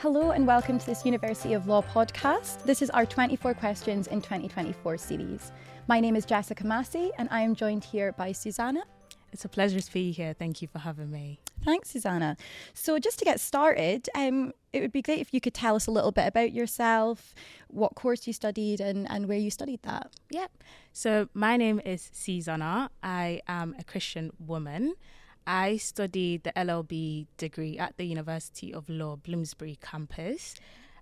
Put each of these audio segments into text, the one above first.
Hello and welcome to this University of Law podcast. This is our 24 Questions in 2024 series. My name is Jessica Massie and I am joined here by Susana. It's a pleasure to be here. Thank you for having me. Thanks, Susana. So just to get started, it would be great if you could tell us a little bit about yourself, what course you studied and where you studied that. Yep. So my name is Susana. I am a Christian woman. I studied the LLB degree at the University of Law, Bloomsbury campus.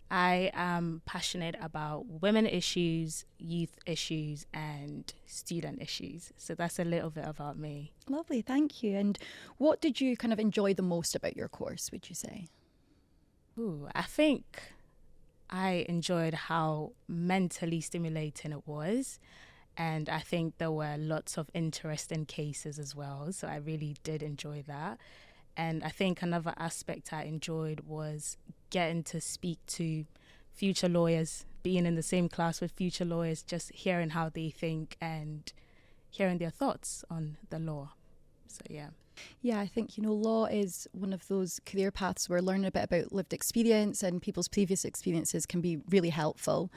I am passionate about women issues, youth issues, and student issues. So that's a little bit about me. Lovely, thank you. And what did you kind of enjoy the most about your course, would you say? I think I enjoyed how mentally stimulating it was. And I think there were lots of interesting cases as well. So I really did enjoy that. And I think another aspect I enjoyed was getting to speak to future lawyers, being in the same class with future lawyers, just hearing how they think and hearing their thoughts on the law. So, yeah. Yeah, I think, law is one of those career paths where learning a bit about lived experience and people's previous experiences can be really helpful.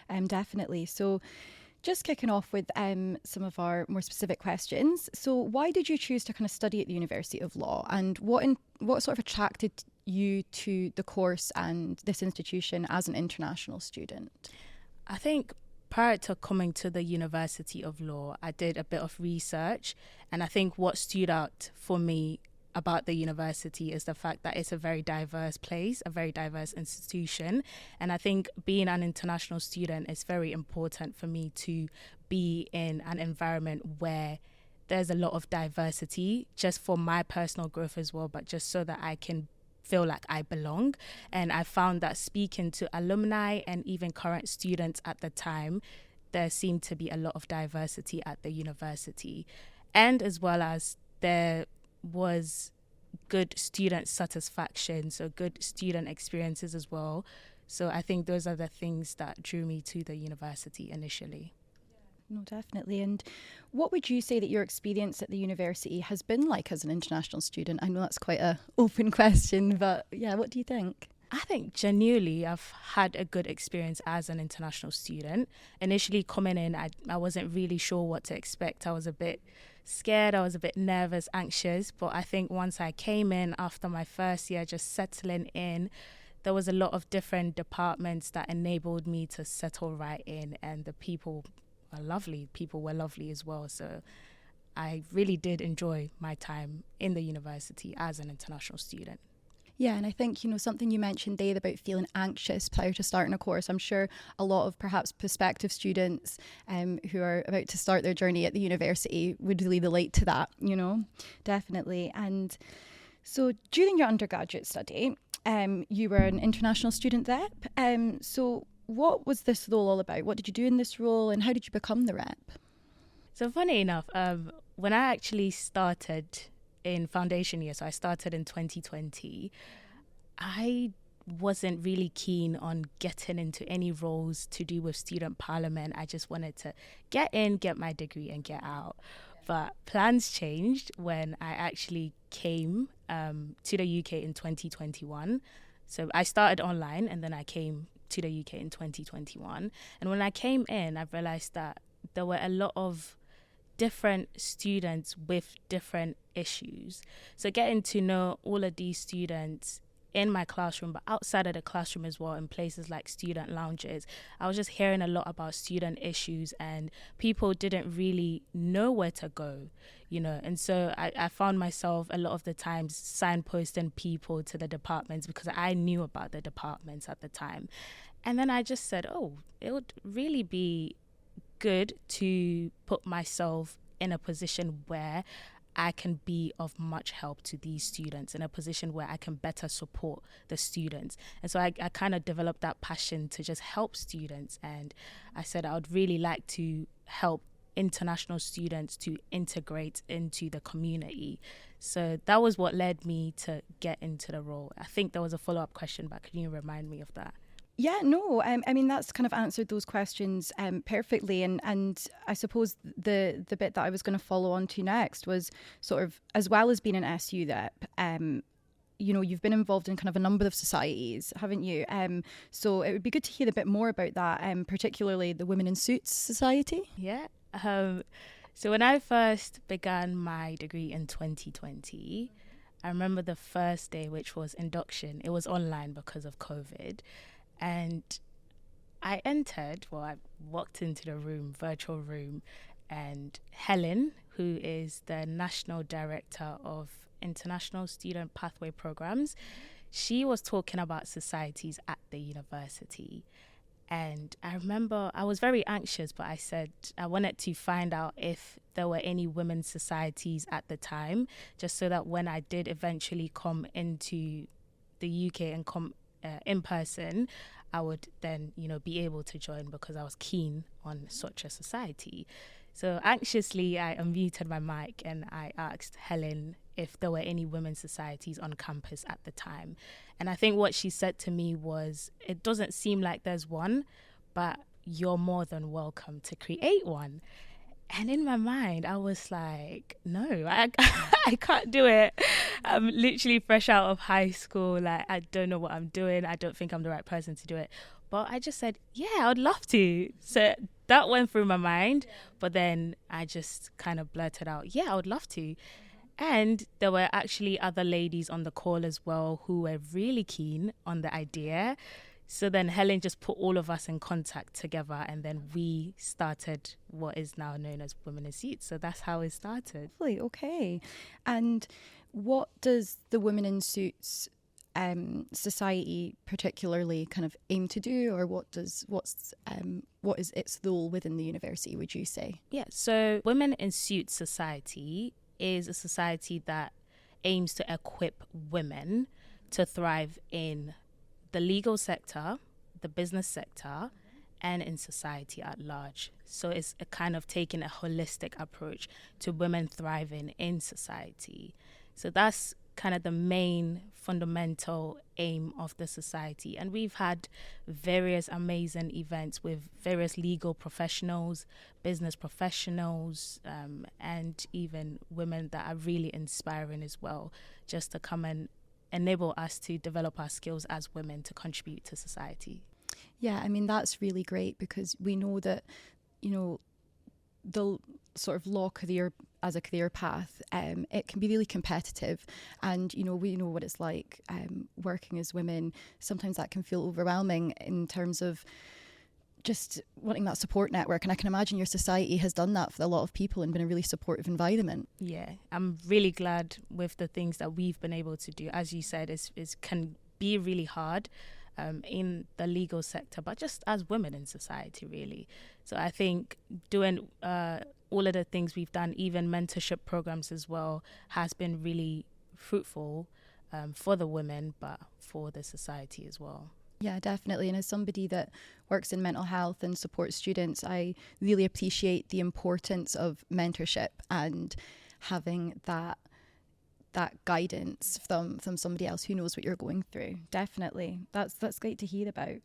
Definitely. So just kicking off with some of our more specific questions. So why did you choose to kind of study at the University of Law, and what sort of attracted you to the course and this institution as an international student? I think prior to coming to the University of Law, I did a bit of research, and I think what stood out for me about the university is the fact that it's a very diverse place, a very diverse institution. And I think being an international student is very important for me to be in an environment where there's a lot of diversity, just for my personal growth as well, but just so that I can feel like I belong. And I found that speaking to alumni and even current students at the time, there seemed to be a lot of diversity at the university. And as well as there was good student satisfaction, so good student experiences as well. So I think those are the things that drew me to the university initially. No, definitely. And what would you say that your experience at the university has been like as an international student? I know that's quite an open question, but yeah, what do you think? I think genuinely I've had a good experience as an international student. Initially coming in, I wasn't really sure what to expect. I was a bit scared, I was a bit nervous, anxious, but I think once I came in after my first year, just settling in, there was a lot of different departments that enabled me to settle right in, and the people were lovely as well. So I really did enjoy my time in the university as an international student. Yeah, and I think, something you mentioned there about feeling anxious prior to starting a course. I'm sure a lot of perhaps prospective students who are about to start their journey at the university would really relate to that, definitely. And so during your undergraduate study, you were an international student rep. So what was this role all about? What did you do in this role and how did you become the rep? So funny enough, when I actually started in foundation year, so I started in 2020, I wasn't really keen on getting into any roles to do with student parliament. I just wanted to get in, get my degree and get out. But plans changed when I actually came to the UK in 2021. So I started online and then I came to the UK in 2021. And when I came in, I realized that there were a lot of different students with different issues. So getting to know all of these students in my classroom, but outside of the classroom as well, in places like student lounges, I was just hearing a lot about student issues and people didn't really know where to go, and so I found myself a lot of the times signposting people to the departments because I knew about the departments at the time. And then I just said, it would really be good to put myself in a position where I can be of much help to these students, in a position where I can better support the students. And so I kind of developed that passion to just help students. And I said I would really like to help international students to integrate into the community. So that was what led me to get into the role. I think there was a follow-up question, but can you remind me of that? Yeah, no, I mean, that's kind of answered those questions perfectly. And I suppose the bit that I was going to follow on to next was sort of, as well as being an SU rep, you've been involved in kind of a number of societies, haven't you? So it would be good to hear a bit more about that, particularly the Women in Suits Society. Yeah. So when I first began my degree in 2020, I remember the first day, which was induction. It was online because of COVID. And I walked into the virtual room, and Helen, who is the National Director of International Student Pathway Programs, she was talking about societies at the university. And I remember I was very anxious, but I said I wanted to find out if there were any women's societies at the time, just so that when I did eventually come into the UK and come in person, I would then, be able to join because I was keen on such a society. So anxiously, I unmuted my mic and I asked Helen if there were any women's societies on campus at the time. And I think what she said to me was, it doesn't seem like there's one, but you're more than welcome to create one. And in my mind, I was like, no, I can't do it. I'm literally fresh out of high school. Like, I don't know what I'm doing. I don't think I'm the right person to do it. But I just said, yeah, I'd love to. So that went through my mind. But then I just kind of blurted out, yeah, I would love to. And there were actually other ladies on the call as well who were really keen on the idea. So then Helen just put all of us in contact together, and then we started what is now known as Women in Suits. So that's how it started. Lovely, okay. And what does the Women in Suits society particularly kind of aim to do, or what is its role within the university, would you say? Yeah, so Women in Suits Society is a society that aims to equip women to thrive in the legal sector, the business sector, and in society at large. So it's a kind of taking a holistic approach to women thriving in society. So that's kind of the main fundamental aim of the society. And we've had various amazing events with various legal professionals, business professionals, and even women that are really inspiring as well, just to come and enable us to develop our skills as women to contribute to society. Yeah, I mean, that's really great because we know that, the sort of law career as a career path, it can be really competitive, and we know what it's like working as women. Sometimes that can feel overwhelming in terms of just wanting that support network, and I can imagine your society has done that for a lot of people and been a really supportive environment. Yeah, I'm really glad with the things that we've been able to do. As you said, it can be really hard in the legal sector, but just as women in society, really. So I think doing all of the things we've done, even mentorship programs as well, has been really fruitful for the women, but for the society as well. Yeah, definitely. And as somebody that works in mental health and supports students, I really appreciate the importance of mentorship and having that guidance from somebody else who knows what you're going through. Definitely. That's great to hear about.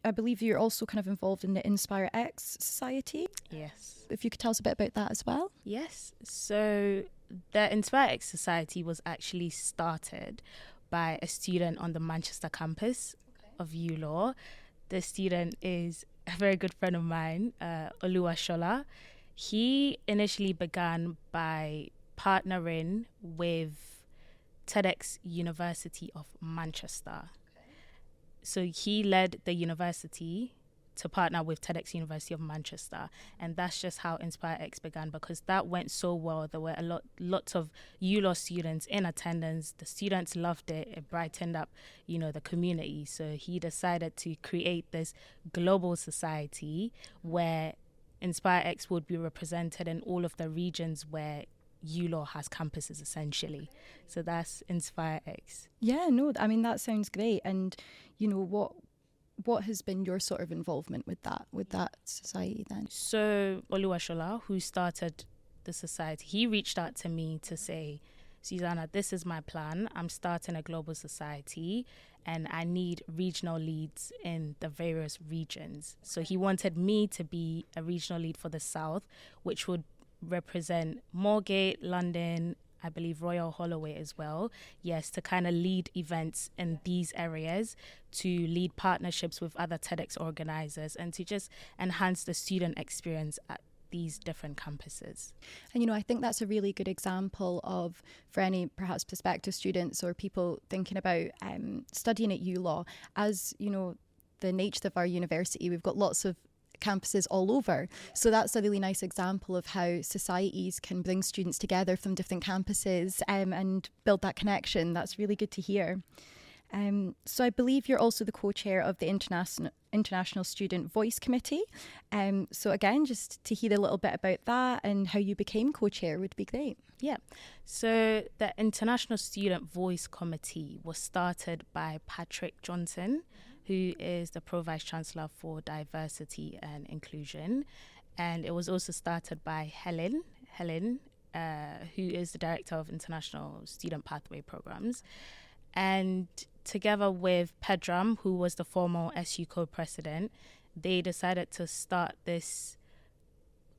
I believe you're also kind of involved in the Inspire X Society. Yes. If you could tell us a bit about that as well. Yes. So the Inspire X Society was actually started by a student on the Manchester campus of ULaw. The student is a very good friend of mine, Oluwashola. He initially began by partnering with TEDx University of Manchester. So he led the university to partner with TEDx University of Manchester, and that's just how Inspire X began, because that went so well. There were lots of ULaw students in attendance. The students loved it. It brightened up, the community. So he decided to create this global society where Inspire X would be represented in all of the regions where ULaw has campuses, essentially. So that's Inspire X. Yeah, no, I mean, that sounds great. And what has been your sort of involvement with that society then? So Oluwashola, who started the society, he reached out to me to say, Susana, this is my plan. I'm starting a global society and I need regional leads in the various regions. So he wanted me to be a regional lead for the South, which would represent Moorgate, London, I believe, Royal Holloway as well. Yes, to kind of lead events in these areas, to lead partnerships with other TEDx organizers, and to just enhance the student experience at these different campuses. And, I think that's a really good example of, for any perhaps prospective students or people thinking about studying at ULaw, as, the nature of our university, we've got lots of campuses all over. So that's a really nice example of how societies can bring students together from different campuses and build that connection. That's really good to hear. So I believe you're also the co-chair of the International Student Voice Committee. So again, just to hear a little bit about that and how you became co-chair would be great. Yeah. So the International Student Voice Committee was started by Patrick Johnson, who is the Pro-Vice Chancellor for Diversity and Inclusion. And it was also started by Helen, who is the Director of International Student Pathway Programs. And together with Pedram, who was the former SU co-president, they decided to start this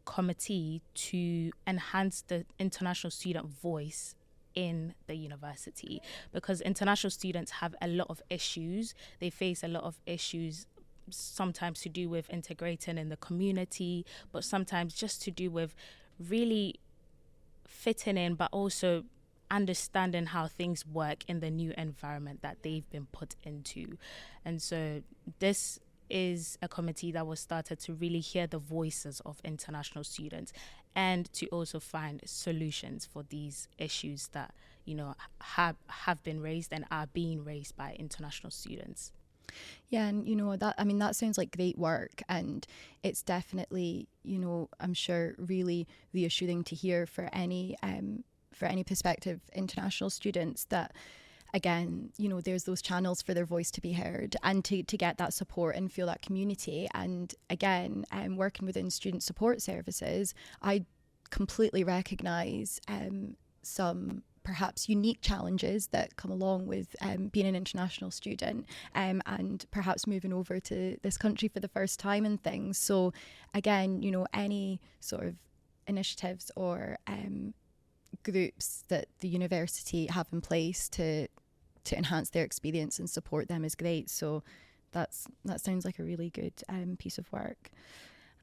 committee to enhance the international student voice in the university, because international students have a lot of issues. They face a lot of issues, sometimes to do with integrating in the community, but sometimes just to do with really fitting in, but also understanding how things work in the new environment that they've been put into. And so this is a committee that was started to really hear the voices of international students and to also find solutions for these issues that, have been raised and are being raised by international students. Yeah, and that sounds like great work, and it's definitely, I'm sure really reassuring to hear for any prospective international students that, again, there's those channels for their voice to be heard and to get that support and feel that community. And again, working within student support services, I completely recognise some perhaps unique challenges that come along with being an international student and perhaps moving over to this country for the first time and things. So again, any sort of initiatives or groups that the university have in place to enhance their experience and support them is great. So that sounds like a really good piece of work.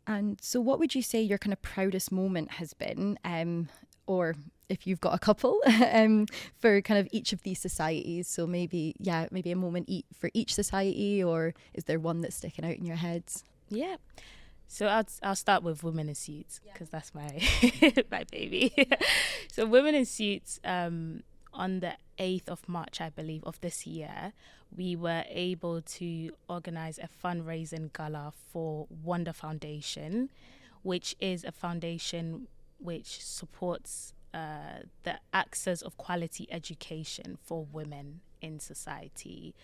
And so what would you say your kind of proudest moment has been, or if you've got a couple, for kind of each of these societies? So maybe a moment for each society, or is there one that's sticking out in your heads? Yeah. So I'll start with Women in Suits, because that's my my baby. So Women in Suits, on the 8th of March, I believe, of this year, we were able to organize a fundraising gala for Wonder Foundation, which is a foundation which supports the access of quality education for women in society.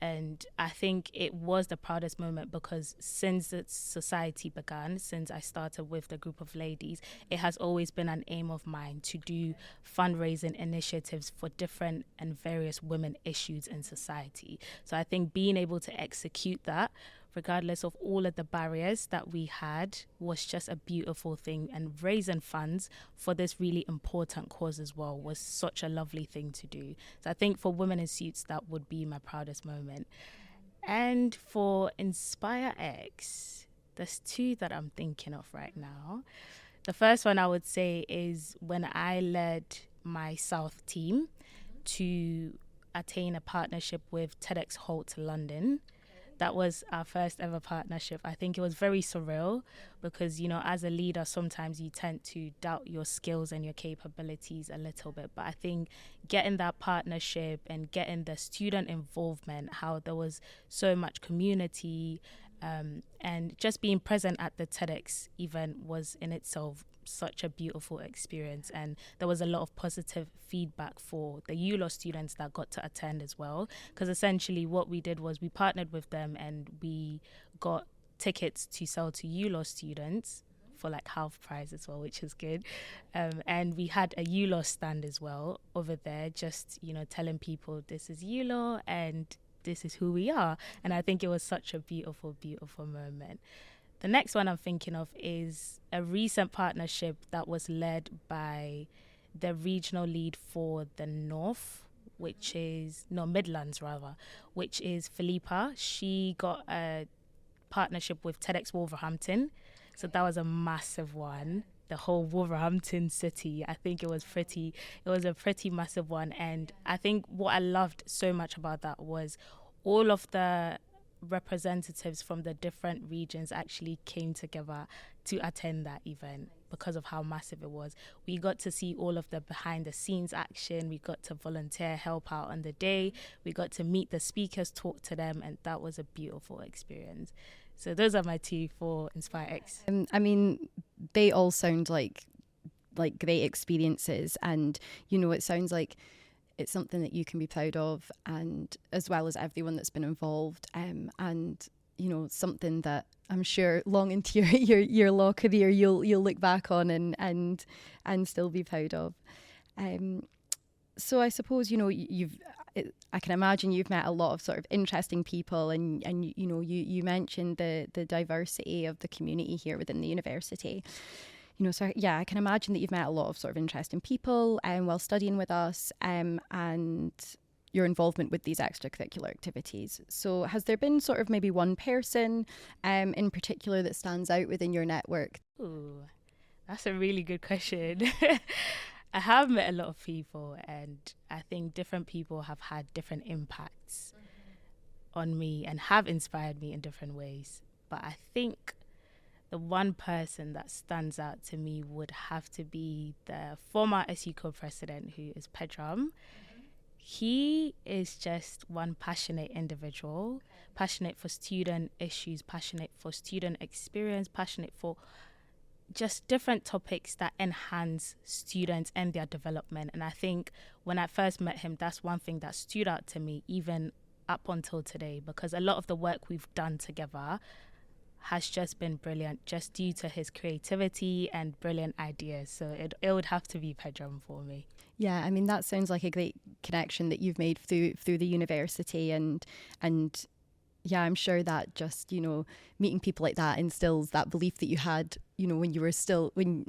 And I think it was the proudest moment because since the society began, since I started with the group of ladies, it has always been an aim of mine to do fundraising initiatives for different and various women issues in society. So I think being able to execute that, regardless of all of the barriers that we had, was just a beautiful thing. And raising funds for this really important cause as well was such a lovely thing to do. So I think for Women in Suits, that would be my proudest moment. And for Inspire X, there's two that I'm thinking of right now. The first one I would say is when I led my South team to attain a partnership with TEDx Halt London. That was our first ever partnership. I think it was very surreal because, as a leader, sometimes you tend to doubt your skills and your capabilities a little bit. But I think getting that partnership and getting the student involvement, how there was so much community, and just being present at the TEDx event was in itself such a beautiful experience. And there was a lot of positive feedback for the ULaw students that got to attend as well, because essentially what we did was we partnered with them and we got tickets to sell to ULaw students for like half price as well, which is good. And we had a ULaw stand as well over there, just telling people this is ULaw and this is who we are. And I think it was such a beautiful, beautiful moment. The next one I'm thinking of is a recent partnership that was led by the regional lead for the North, which is, no, Midlands rather, which is Philippa. She got a partnership with TEDx Wolverhampton. So that was a massive one. The whole Wolverhampton city, I think it was a pretty massive one. And I think what I loved so much about that was all of the representatives from the different regions actually came together to attend that event because of how massive it was. We got to see all of the behind the scenes action. We got to volunteer, help out on the day. We got to meet the speakers, talk to them, and that was a beautiful experience. So those are my two for Inspire X. I mean, they all sound like great experiences, and it sounds like it's something that you can be proud of, and as well as everyone that's been involved, and something that I'm sure long into your law career you'll look back on and still be proud of. So I suppose I can imagine you've met a lot of sort of interesting people, and you mentioned the diversity of the community here within the university. So yeah, I can imagine that you've met a lot of sort of interesting people while studying with us, and your involvement with these extracurricular activities. So has there been sort of maybe one person in particular that stands out within your network? Ooh, that's a really good question. I have met a lot of people, and I think different people have had different impacts on me and have inspired me in different ways. But I think the one person that stands out to me would have to be the former SU co-president, who is Pedram. He is just one passionate individual, passionate for student issues, passionate for student experience, passionate for just different topics that enhance students and their development. And I think when I first met him, that's one thing that stood out to me even up until today, because a lot of the work we've done together has just been brilliant, just due to his creativity and brilliant ideas. So it would have to be Pedram for me. Yeah, I mean, that sounds like a great connection that you've made through the university, and yeah, I'm sure that just, meeting people like that instills that belief that you had, when you were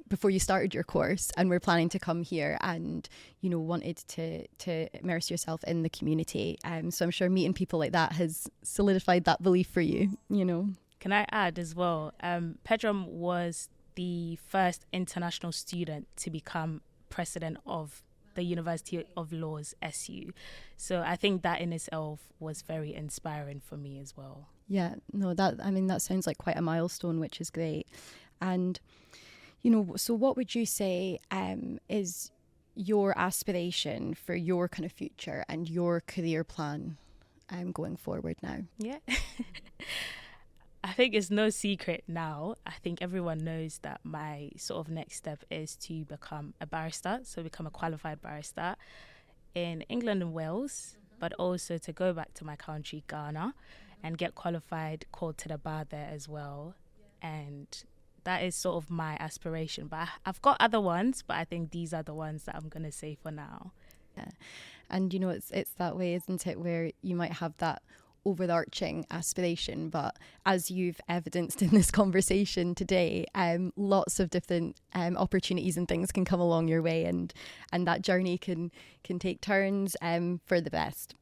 before you started your course and were planning to come here and, wanted to immerse yourself in the community. So I'm sure meeting people like that has solidified that belief for you, Can I add as well, Pedram was the first international student to become president of the University of Law's SU. So I think that in itself was very inspiring for me as well. Yeah, no, that sounds like quite a milestone, which is great. And, so what would you say is your aspiration for your kind of future and your career plan going forward now? Yeah. I think it's no secret now. I think everyone knows that my sort of next step is to become a barrister, so become a qualified barrister in England and Wales, but also to go back to my country, Ghana, and get qualified, called to the bar there as well. And that is sort of my aspiration. But I've got other ones, but I think these are the ones that I'm going to say for now. Yeah. And, it's that way, isn't it, where you might have that overarching aspiration, but as you've evidenced in this conversation today, lots of different opportunities and things can come along your way, and that journey can take turns for the best.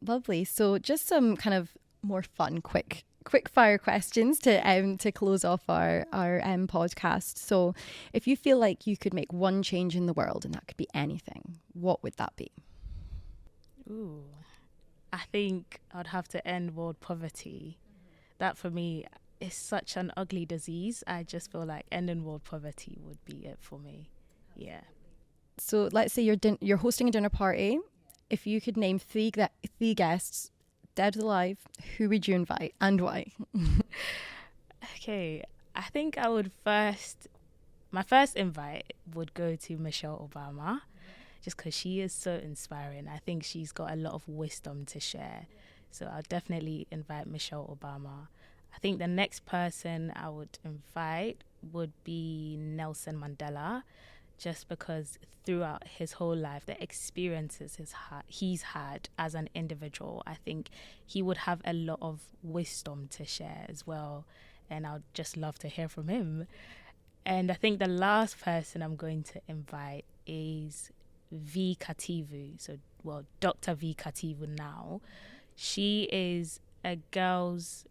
Lovely. So just some kind of more fun, quick fire questions to close off our podcast. So if you feel like you could make one change in the world, and that could be anything, what would that be? Ooh, I think I'd have to end world poverty. That for me is such an ugly disease. I just feel like ending world poverty would be it for me. Yeah. So let's say you're hosting a dinner party. If you could name three guests, dead or alive, who would you invite and why? Okay, I think my first invite would go to Michelle Obama. Just because she is so inspiring. I think she's got a lot of wisdom to share. So I'll definitely invite Michelle Obama. I think the next person I would invite would be Nelson Mandela, just because throughout his whole life, the experiences he's had as an individual, I think he would have a lot of wisdom to share as well. And I'd just love to hear from him. And I think the last person I'm going to invite is V Kativu. So, well, Dr. V Kativu now. She is a girls'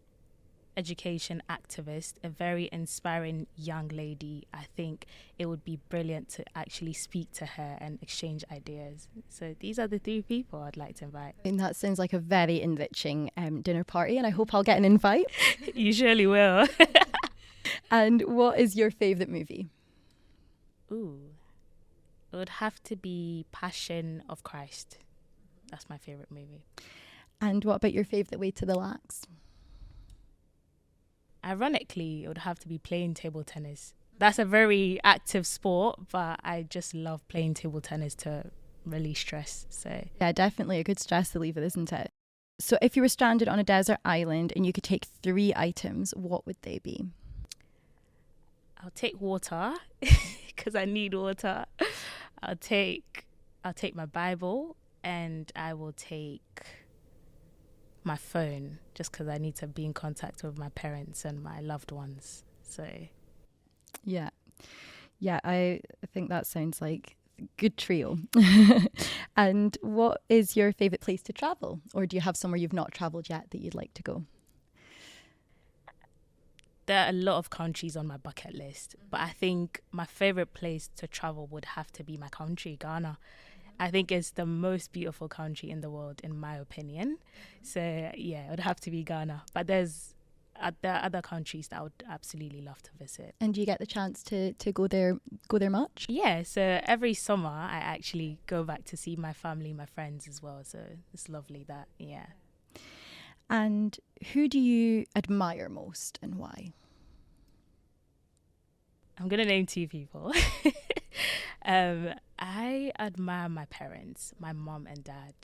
education activist, a very inspiring young lady. I think it would be brilliant to actually speak to her and exchange ideas. So these are the 3 people I'd like to invite. And that sounds like a very enriching dinner party, and I hope I'll get an invite. You surely will. And what is your favourite movie? Ooh, it would have to be Passion of Christ. That's my favourite movie. And what about your favourite way to relax? Ironically, it would have to be playing table tennis. That's a very active sport, but I just love playing table tennis to release stress. So yeah, definitely a good stress reliever, isn't it? So if you were stranded on a desert island and you could take 3 items, what would they be? I'll take water because I need water. I'll take my Bible, and I will take my phone just because I need to be in contact with my parents and my loved ones. So yeah, I think that sounds like a good trio. And what is your favourite place to travel, or do you have somewhere you've not travelled yet that you'd like to go? There are a lot of countries on my bucket list, but I think my favourite place to travel would have to be my country, Ghana. I think it's the most beautiful country in the world, in my opinion. So yeah, it would have to be Ghana. But there are other countries that I would absolutely love to visit. And do you get the chance to go there much? Yeah, so every summer I actually go back to see my family, my friends as well. So it's lovely that, yeah. And who do you admire most and why? I'm going to name 2 people. I admire my parents, my mom and dad.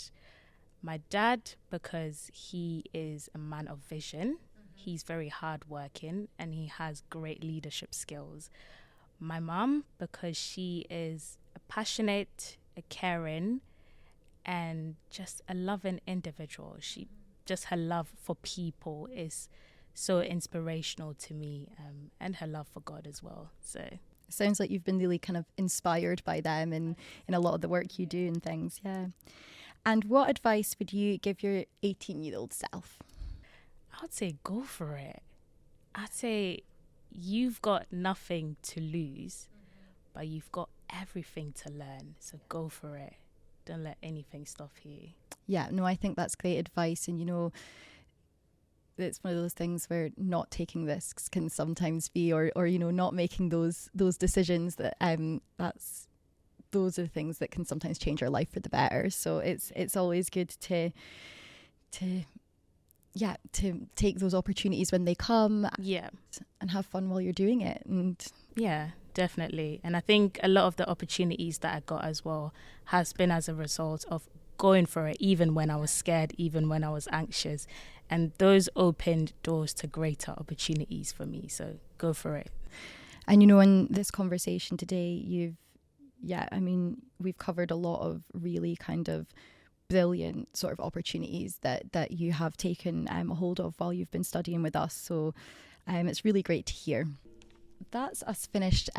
My dad, because he is a man of vision. He's very hardworking and he has great leadership skills. My mom, because she is a passionate, a caring, and just a loving individual. Her love for people is so inspirational to me, and her love for God as well. So sounds like you've been really kind of inspired by them in a lot of the work you do and things. Yeah. And what advice would you give your 18-year-old self? I would say go for it. I'd say you've got nothing to lose, but you've got everything to learn. So go for it. Don't let anything stop you. Yeah, no, I think that's great advice. And, you know, it's one of those things where not taking risks can sometimes be, or you know, not making those decisions that those are things that can sometimes change our life for the better. So it's always good to take those opportunities when they come. Yeah. And have fun while you're doing it. And yeah, definitely. And I think a lot of the opportunities that I got as well has been as a result of going for it, even when I was scared, even when I was anxious. And those opened doors to greater opportunities for me. So go for it. And, you know, in this conversation today, we've covered a lot of really kind of brilliant sort of opportunities that you have taken a hold of while you've been studying with us. So it's really great to hear. That's us finished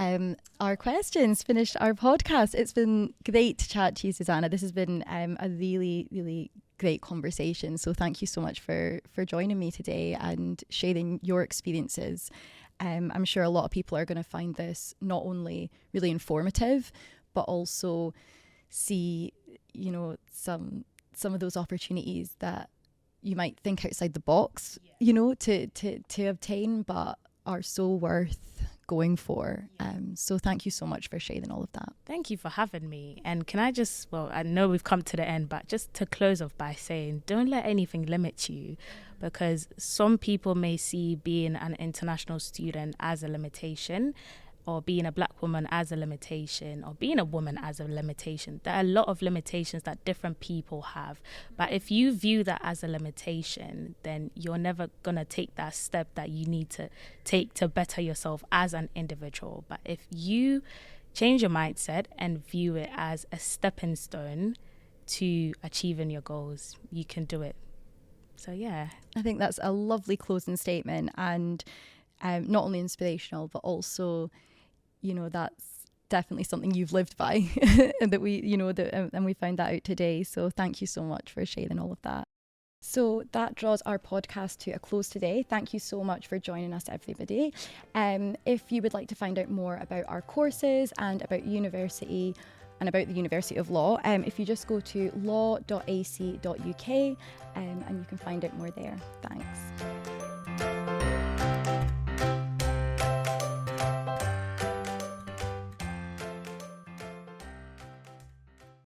our questions, finished our podcast. It's been great to chat to you, Susana. This has been a really, really great conversation. So thank you so much for joining me today and sharing your experiences. I'm sure a lot of people are going to find this not only really informative, but also see, you know, some of those opportunities that you might think outside the box, you know, to obtain, but are so worth going for. So thank you so much for sharing all of that. Thank you for having me. And can I just, I know we've come to the end, but just to close off by saying, don't let anything limit you, because some people may see being an international student as a limitation, or being a black woman as a limitation, or being a woman as a limitation. There are a lot of limitations that different people have. But if you view that as a limitation, then you're never going to take that step that you need to take to better yourself as an individual. But if you change your mindset and view it as a stepping stone to achieving your goals, you can do it. So, yeah. I think that's a lovely closing statement, and not only inspirational, but also, you know, that's definitely something you've lived by and that we, and we found that out today. So thank you so much for sharing all of that. So that draws our podcast to a close today. Thank you so much for joining us, everybody. If you would like to find out more about our courses and about university and about the University of Law, if you just go to law.ac.uk and you can find out more there. Thanks.